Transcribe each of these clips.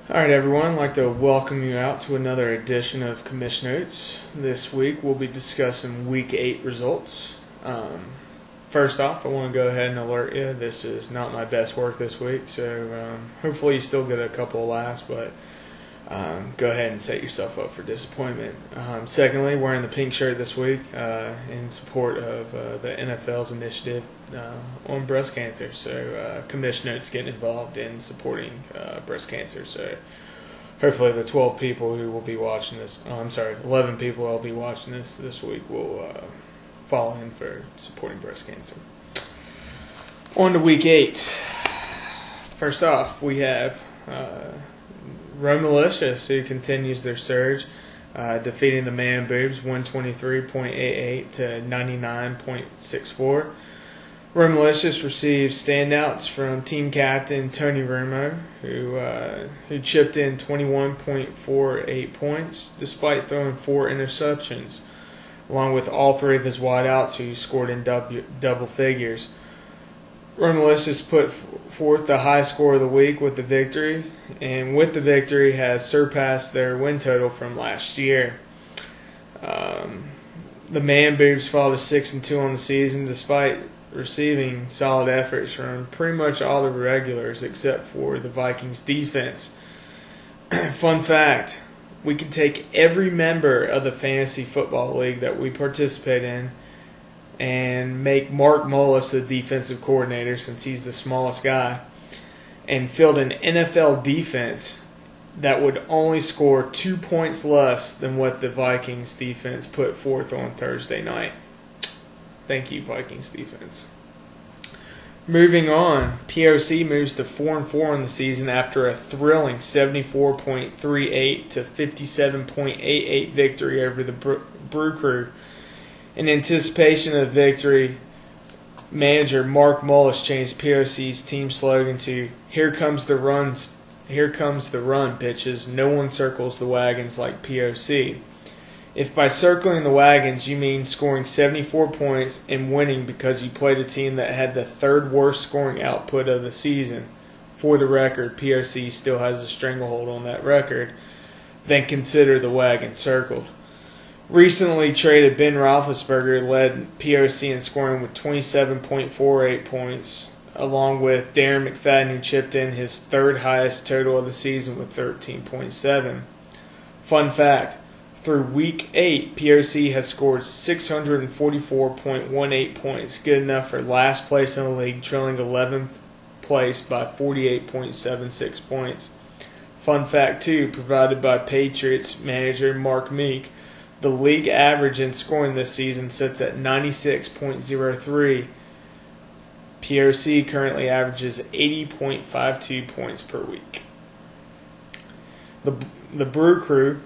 Alright everyone, I'd like to welcome you out to another edition of Commish Notes. This week we'll be discussing Week 8 results. First off, I want to go ahead and alert you, this is not my best work this week, so hopefully you still get a couple of laughs, but go ahead and set yourself up for disappointment. Secondly, wearing the pink shirt this week in support of the NFL's initiative on breast cancer. So Commish Notes getting involved in supporting breast cancer. So hopefully the 12 people who will be watching this, 11 people who will be watching this week will fall in for supporting breast cancer. On to Week 8. First off, we have Militias, who continues their surge, defeating the Man Boobs 123.88 to 99.64. Militias received standouts from team captain Tony Romo, who chipped in 21.48 points despite throwing 4 interceptions, along with all 3 of his wideouts who scored in double figures. Militias put forth the high score of the week with the victory, and with the victory has surpassed their win total from last year. The Man Boobs fall to 6-2 on the season, despite receiving solid efforts from pretty much all the regulars except for the Vikings defense. Fun fact, we can take every member of the fantasy football league that we participate in and make Mark Mullis the defensive coordinator, since he's the smallest guy, and field an NFL defense that would only score 2 points less than what the Vikings defense put forth on Thursday night. Thank you, Vikings defense. Moving on, POC moves to 4-4 in the season after a thrilling 74.38 to 57.88 victory over the Brew Crew. In anticipation of the victory, manager Mark Mullis changed POC's team slogan to "Here comes the run, bitches. No one circles the wagons like POC." If by circling the wagons you mean scoring 74 points and winning because you played a team that had the 3rd worst scoring output of the season, for the record, POC still has a stranglehold on that record, then consider the wagon circled. Recently traded Ben Roethlisberger led POC in scoring with 27.48 points, along with Darren McFadden, who chipped in his 3rd highest total of the season with 13.7. Fun fact, through Week 8, POC has scored 644.18 points, good enough for last place in the league, trailing 11th place by 48.76 points. Fun fact, too, provided by Patriots manager Mark Meek, the league average in scoring this season sits at 96.03. POC currently averages 80.52 points per week. The Brew Crew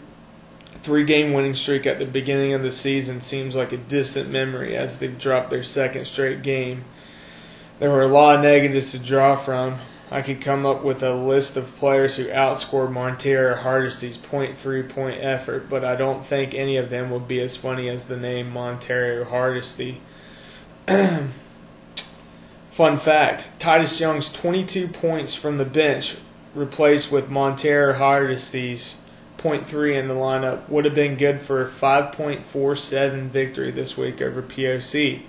3-game winning streak at the beginning of the season seems like a distant memory, as they've dropped their 2nd straight game. There were a lot of negatives to draw from. I could come up with a list of players who outscored Montero Hardesty's .3 point effort, but I don't think any of them would be as funny as the name Montero Hardesty. Fun fact, Titus Young's 22 points from the bench replaced with Montero Hardesty's .3 in the lineup would have been good for a 5.47 victory this week over POC.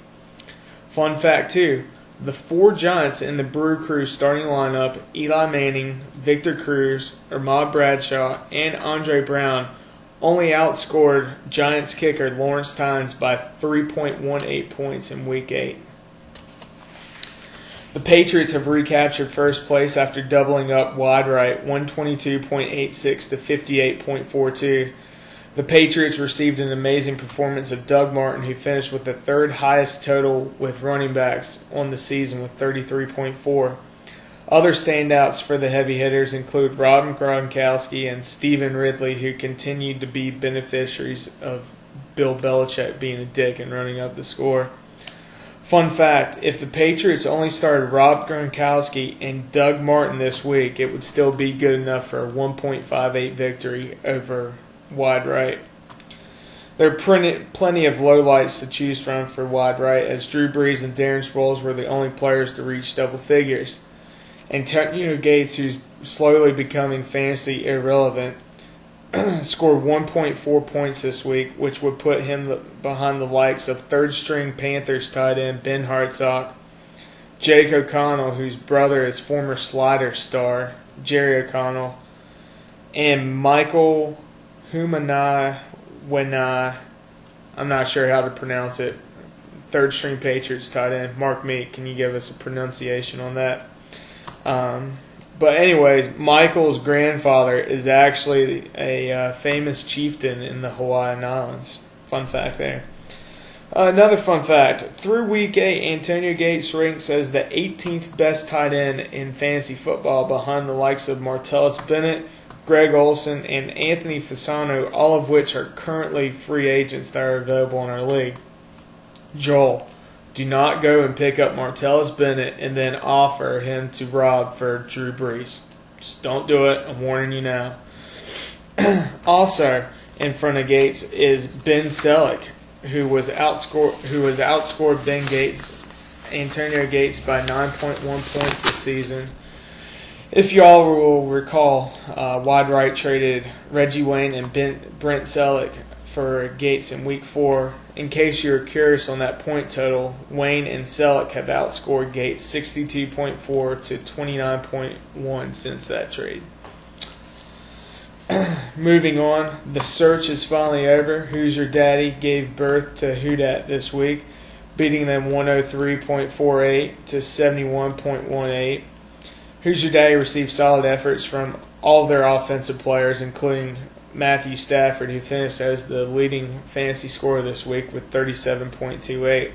Fun fact, too, the 4 Giants in the Brew Crew starting lineup, Eli Manning, Victor Cruz, Ahmad Bradshaw, and Andre Brown, only outscored Giants kicker Lawrence Tynes by 3.18 points in Week 8. The Patriots have recaptured first place after doubling up wide right 122.86 to 58.42. The Patriots received an amazing performance of Doug Martin, who finished with the 3rd highest total with running backs on the season with 33.4. Other standouts for the heavy hitters include Rob Gronkowski and Stephen Ridley, who continued to be beneficiaries of Bill Belichick being a dick and running up the score. Fun fact, if the Patriots only started Rob Gronkowski and Doug Martin this week, it would still be good enough for a 1.58 victory over wide right. There are plenty of lowlights to choose from for wide right, as Drew Brees and Darren Sproles were the only players to reach double figures. Antonio Gates, who's slowly becoming fantasy irrelevant, scored 1.4 points this week, which would put him behind the likes of third-string Panthers tight end Ben Hartsock, Jake O'Connell, whose brother is former Slider star Jerry O'Connell, and Michael Humanai, I'm not sure how to pronounce it, third-string Patriots tight end. Mark Meek, can you give us a pronunciation on that? But anyways, Michael's grandfather is actually a famous chieftain in the Hawaiian Islands. Fun fact there. Another fun fact. Through Week 8, Antonio Gates ranks as the 18th best tight end in fantasy football behind the likes of Martellus Bennett, Greg Olsen, and Anthony Fasano, all of which are currently free agents that are available in our league. Joel, do not go and pick up Martellus Bennett and then offer him to Rob for Drew Brees. Just don't do it. I'm warning you now. Also, in front of Gates is Ben Selleck, who was outscored Ben Gates, Antonio Gates, by 9.1 points this season. If you all will recall, Wide Right traded Reggie Wayne and Brent Selleck for Gates in Week 4. In case you're curious on that point total, Wayne and Selleck have outscored Gates 62.4 to 29.1 since that trade. Moving on, the search is finally over. Who's Your Daddy gave birth to Who Dat this week, beating them 103.48 to 71.18. Who's Your Daddy received solid efforts from all of their offensive players, including Matthew Stafford, who finished as the leading fantasy scorer this week with 37.28.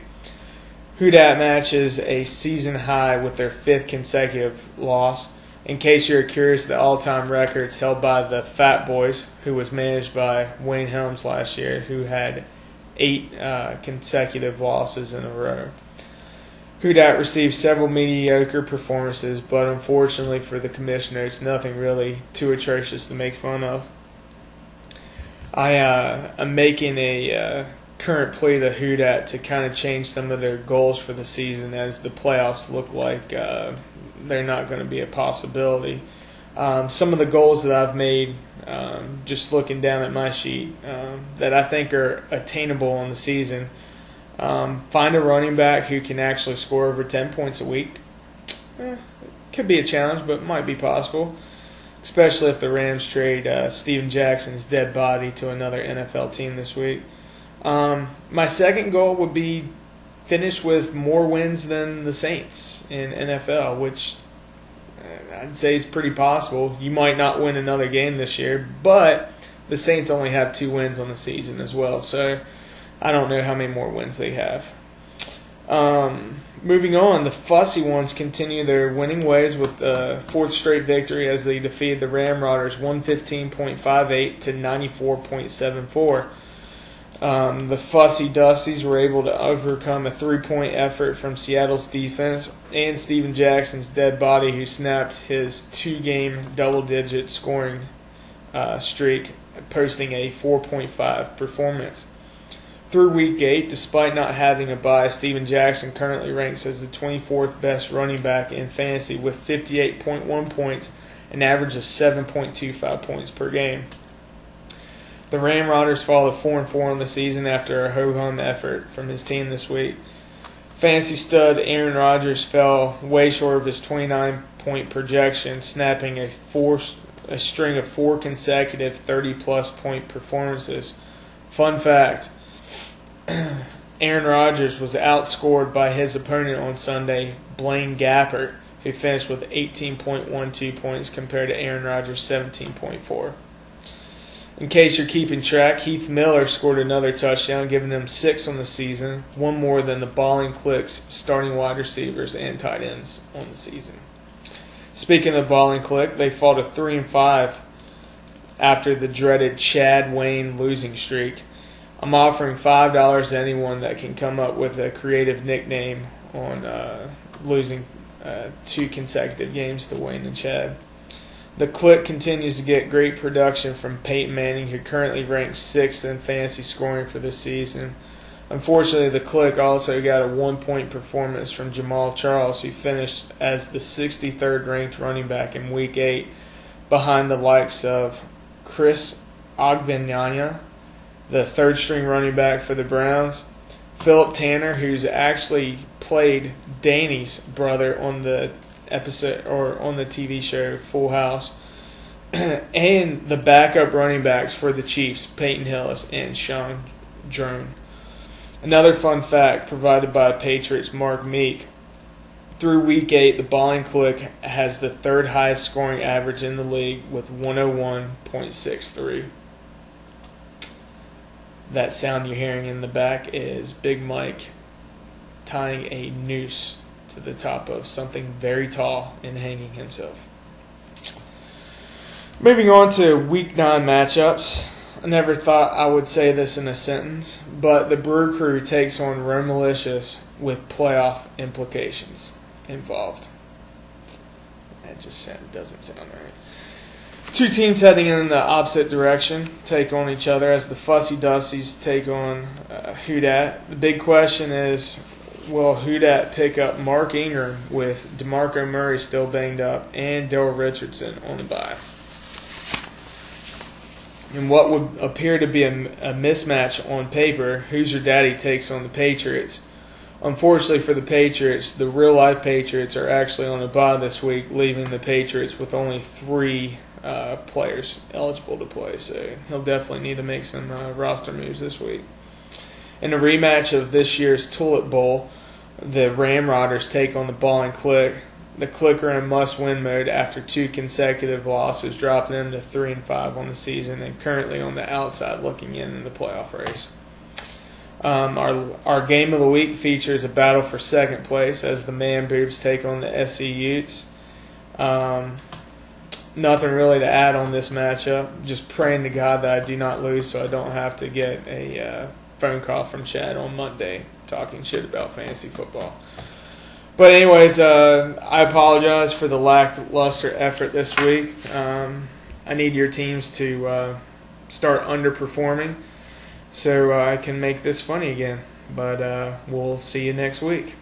Who Dat matches a season high with their 5th consecutive loss. In case you're curious, the all-time records held by the Fat Boys, who was managed by Wayne Helms last year, who had 8 consecutive losses in a row. Who Dat received several mediocre performances, but unfortunately for the Commissioners, nothing really too atrocious to make fun of. I'm making a current plea to Who Dat to kind of change some of their goals for the season, as the playoffs look like they're not going to be a possibility. Some of the goals that I've made, just looking down at my sheet, that I think are attainable in the season. Find a running back who can actually score over 10 points a week. Could be a challenge, but might be possible, especially if the Rams trade Steven Jackson's dead body to another NFL team this week. My second goal would be finish with more wins than the Saints in NFL, which I'd say is pretty possible. You might not win another game this year, but the Saints only have 2 wins on the season as well, so I don't know how many more wins they have. Moving on, the Fussy Ones continue their winning ways with the 4th straight victory as they defeated the Ramrodders 115.58 to 94.74. The Fussy Dusties were able to overcome a 3-point effort from Seattle's defense and Steven Jackson's dead body, who snapped his 2-game double-digit scoring streak, posting a 4.5 performance. Through Week 8, despite not having a bye, Steven Jackson currently ranks as the 24th best running back in fantasy with 58.1 points, an average of 7.25 points per game. The Ramrodders fall to 4-4 on the season after a ho-hum effort from his team this week. Fantasy stud Aaron Rodgers fell way short of his 29-point projection, snapping a string of 4 consecutive 30-plus point performances. Fun fact, Aaron Rodgers was outscored by his opponent on Sunday, Blaine Gabbert, who finished with 18.12 points compared to Aaron Rodgers' 17.4. In case you're keeping track, Heath Miller scored another touchdown, giving them 6 on the season, 1 more than the Ball and Clicks starting wide receivers and tight ends on the season. Speaking of Ball and Click, they fall to 3-5 after the dreaded Chad Wayne losing streak. I'm offering $5 to anyone that can come up with a creative nickname on losing 2 consecutive games to Wayne and Chad. The Click continues to get great production from Peyton Manning, who currently ranks 6th in fantasy scoring for this season. Unfortunately, the Click also got a 1-point performance from Jamal Charles, who finished as the 63rd ranked running back in Week 8 behind the likes of Chris Ogbenyanya, the third-string running back for the Browns, Philip Tanner, who's actually played Danny's brother on the episode or on the TV show Full House, and the backup running backs for the Chiefs, Peyton Hillis and Sean Drone. Another fun fact provided by Patriots Mark Meek: through Week 8, the Balling Click has the third highest scoring average in the league with 101.63. That sound you're hearing in the back is Big Mike tying a noose to the top of something very tall and hanging himself. Moving on to Week 9 matchups. I never thought I would say this in a sentence, but the Brew Crew takes on Rome Malicious with playoff implications involved. That just doesn't sound right. Two teams heading in the opposite direction take on each other as the Fussy Dussies take on Houdat. The big question is, will Houdat pick up Mark Ingram with DeMarco Murray still banged up and Daryl Richardson on the bye? In what would appear to be a mismatch on paper, Who's Your Daddy takes on the Patriots. Unfortunately for the Patriots, the real-life Patriots are actually on a bye this week, leaving the Patriots with only 3 players eligible to play. So he'll definitely need to make some roster moves this week. In a rematch of this year's Tulip Bowl, the Ramrodders take on the Ball and Click. The Click are in must-win mode after 2 consecutive losses, dropping them to 3-5 on the season and currently on the outside looking in the playoff race. Our game of the week features a battle for second place as the Man Boobs take on the SC Utes. Nothing really to add on this matchup. Just praying to God that I do not lose so I don't have to get a phone call from Chad on Monday talking shit about fantasy football. But anyways, I apologize for the lackluster effort this week. I need your teams to start underperforming so I can make this funny again. But we'll see you next week.